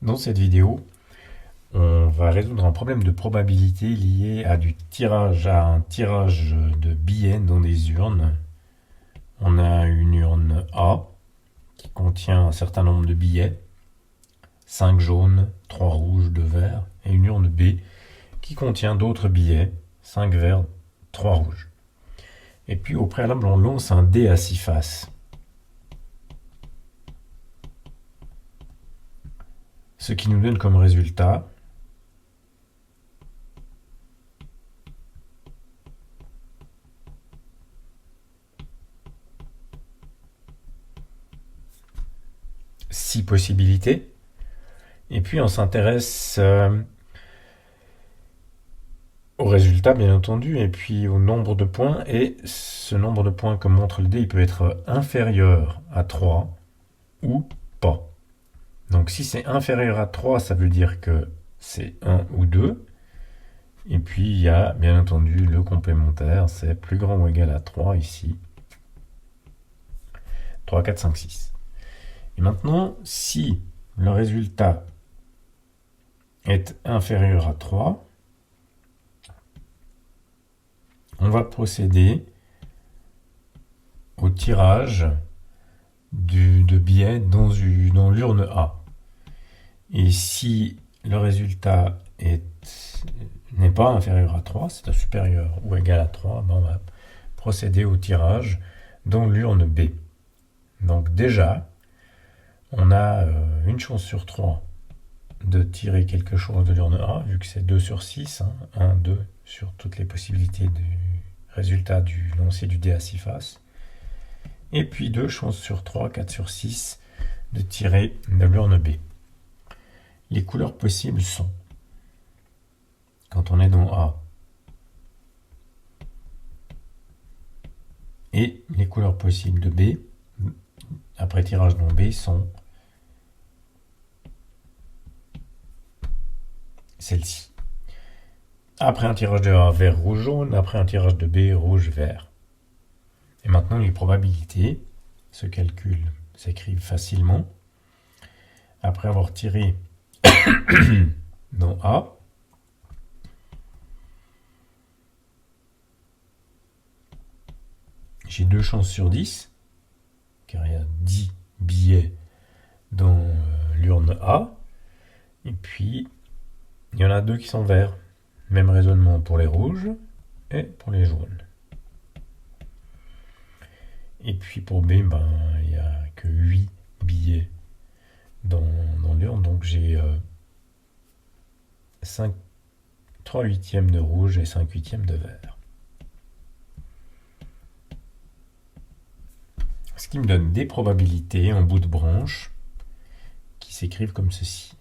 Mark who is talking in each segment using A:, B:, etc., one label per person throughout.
A: Dans cette vidéo, on va résoudre un problème de probabilité lié à un tirage de billets dans des urnes. On a une urne A qui contient un certain nombre de billets, 5 jaunes, 3 rouges, 2 verts, et une urne B qui contient d'autres billets, 5 verts, 3 rouges. Et puis au préalable, on lance un dé à 6 faces. Ce qui nous donne comme résultat six possibilités. Et puis on s'intéresse au résultat, bien entendu, et puis au nombre de points. Et ce nombre de points que montre le dé, il peut être inférieur à 3 ou pas. Donc si c'est inférieur à 3, ça veut dire que c'est 1 ou 2. Et puis il y a bien entendu le complémentaire, c'est plus grand ou égal à 3 ici. 3, 4, 5, 6. Et maintenant, si le résultat est inférieur à 3, on va procéder au tirage de billets dans l'urne A. Et si le résultat n'est pas inférieur à 3, c'est supérieur ou égal à 3, ben on va procéder au tirage dans l'urne B. Donc déjà, on a une chance sur 3 de tirer quelque chose de l'urne A, vu que c'est 2 sur 6, 1, 2 sur toutes les possibilités du résultat du lancer du dé à 6 faces. Et puis 2 chances sur 3, 4 sur 6 de tirer de l'urne B. Les couleurs possibles sont, quand on est dans A, et les couleurs possibles de B, après tirage dans B, sont celles-ci. Après un tirage de A, vert, rouge, jaune, après un tirage de B, rouge, vert. Et maintenant, les probabilités se calculent, s'écrivent facilement. Après avoir tiré dans A, j'ai 2 chances sur 10, car il y a 10 billets dans l'urne A. Et puis, il y en a 2 qui sont verts. Même raisonnement pour les rouges et pour les jaunes. Et puis pour B, il n'y a que 8 billets dans l'urne. Donc j'ai 3 huitièmes de rouge et 5 huitièmes de vert. Ce qui me donne des probabilités en bout de branche qui s'écrivent comme ceci.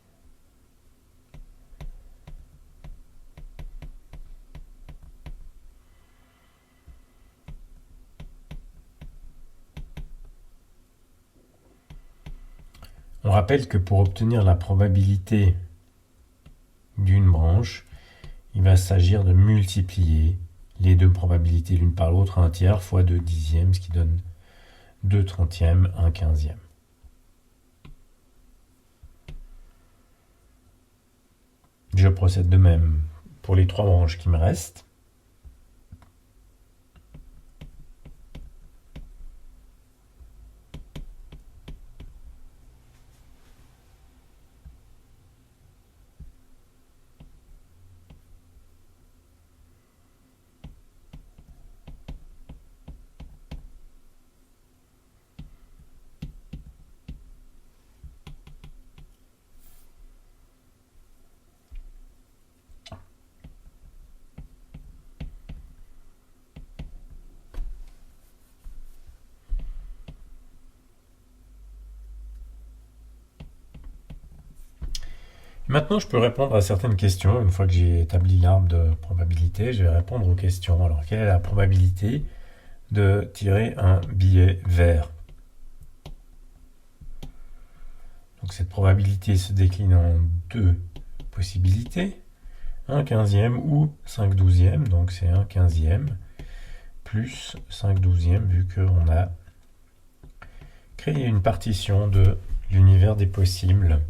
A: On rappelle que pour obtenir la probabilité d'une branche, il va s'agir de multiplier les deux probabilités l'une par l'autre à un tiers fois 2 dixièmes, ce qui donne 2 trentièmes, 1 quinzième. Je procède de même pour les 3 branches qui me restent. Maintenant, je peux répondre à certaines questions. Une fois que j'ai établi l'arbre de probabilité, je vais répondre aux questions. Alors, quelle est la probabilité de tirer un billet vert? Donc, cette probabilité se décline en 2 possibilités. 1 quinzième ou 5 douzièmes. Donc, c'est 1 quinzième plus 5 douzièmes, vu qu'on a créé une partition de l'univers des possibles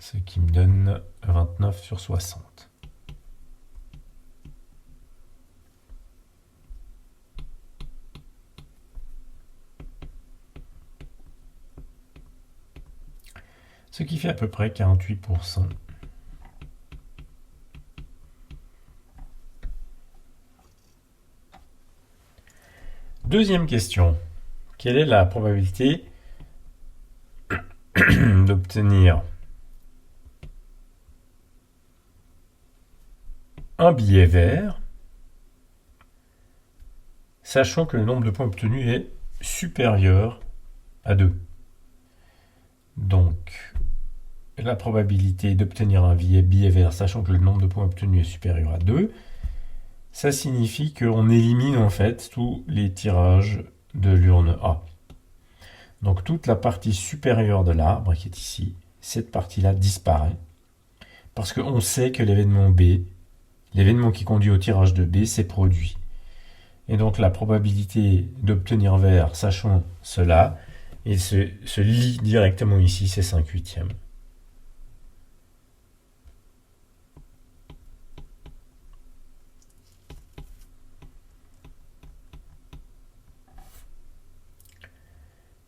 A: ce qui me donne 29 sur 60. Ce qui fait à peu près 48%. Deuxième question. Quelle est la probabilité d'obtenir un billet vert, sachant que le nombre de points obtenus est supérieur à 2. Donc, la probabilité d'obtenir un billet vert, sachant que le nombre de points obtenus est supérieur à 2, ça signifie qu'on élimine en fait tous les tirages de l'urne A. Donc toute la partie supérieure de l'arbre qui est ici, cette partie-là disparaît, parce qu'on sait que l'événement B, l'événement qui conduit au tirage de B, s'est produit. Et donc la probabilité d'obtenir vert, sachant cela, il se lie directement ici, c'est 5/8.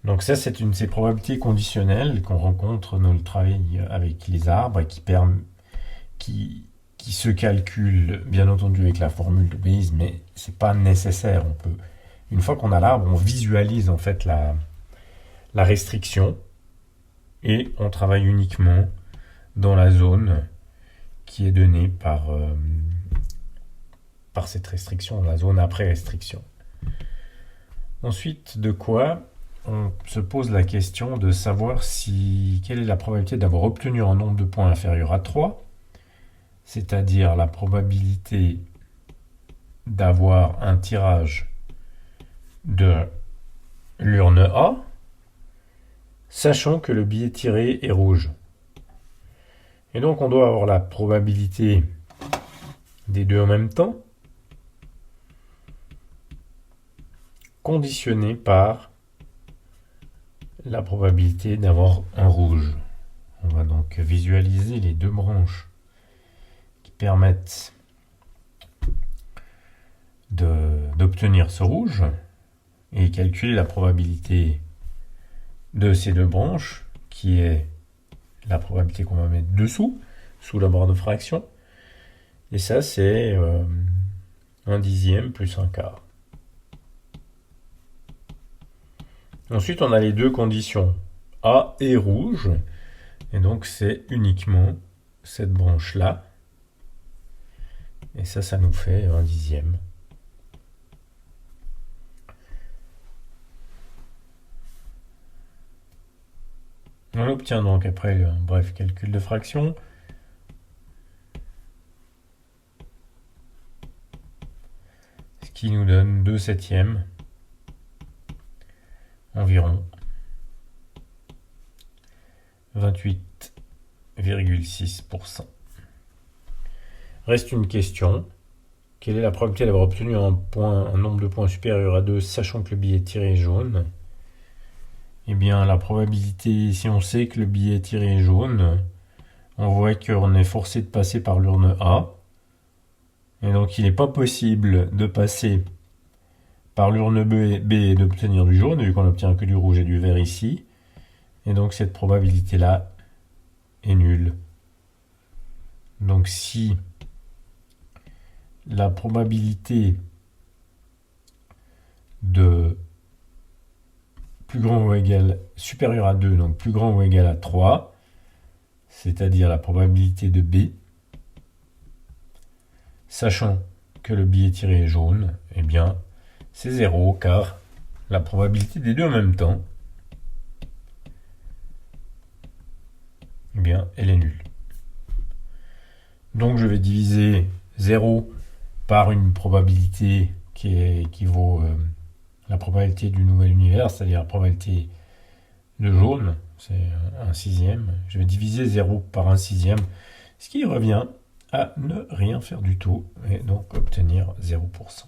A: Donc ça, c'est une de ces probabilités conditionnelles qu'on rencontre dans le travail avec les arbres et qui se calculent, bien entendu, avec la formule de Bayes, mais c'est pas nécessaire. Une fois qu'on a l'arbre, on visualise en fait la restriction et on travaille uniquement dans la zone qui est donnée par cette restriction, la zone après restriction. Ensuite, de quoi on se pose la question de savoir quelle est la probabilité d'avoir obtenu un nombre de points inférieur à 3, c'est-à-dire la probabilité d'avoir un tirage de l'urne A, sachant que le billet tiré est rouge. Et donc on doit avoir la probabilité des deux en même temps, conditionnée par la probabilité d'avoir un rouge. On va donc visualiser les deux branches qui permettent d'obtenir ce rouge et calculer la probabilité de ces deux branches, qui est la probabilité qu'on va mettre dessous, sous la barre de fraction. Et ça, c'est 1/10 plus 1/4. Ensuite, on a les deux conditions, A et rouge, et donc c'est uniquement cette branche-là. Et ça nous fait 1/10. On obtient donc après un bref calcul de fraction ce qui nous donne 2/7 environ 28,6%. Reste une question. Quelle est la probabilité d'avoir obtenu un nombre de points supérieur à 2, sachant que le billet tiré est jaune? Eh bien, la probabilité, si on sait que le billet tiré est jaune, on voit qu'on est forcé de passer par l'urne A. Et donc, il n'est pas possible de passer par l'urne B et d'obtenir du jaune, vu qu'on n'obtient que du rouge et du vert ici. Et donc, cette probabilité-là est nulle. Donc, si la probabilité de plus grand ou égal, supérieur à 2, donc plus grand ou égal à 3, c'est-à-dire la probabilité de B, sachant que le billet tiré est jaune, eh bien, c'est 0, car la probabilité des deux en même temps, eh bien, elle est nulle. Donc, je vais diviser 0 par une probabilité qui vaut la probabilité du nouvel univers, c'est-à-dire la probabilité de jaune, c'est 1/6. Je vais diviser 0 par 1/6, ce qui revient à ne rien faire du tout, et donc obtenir 0%.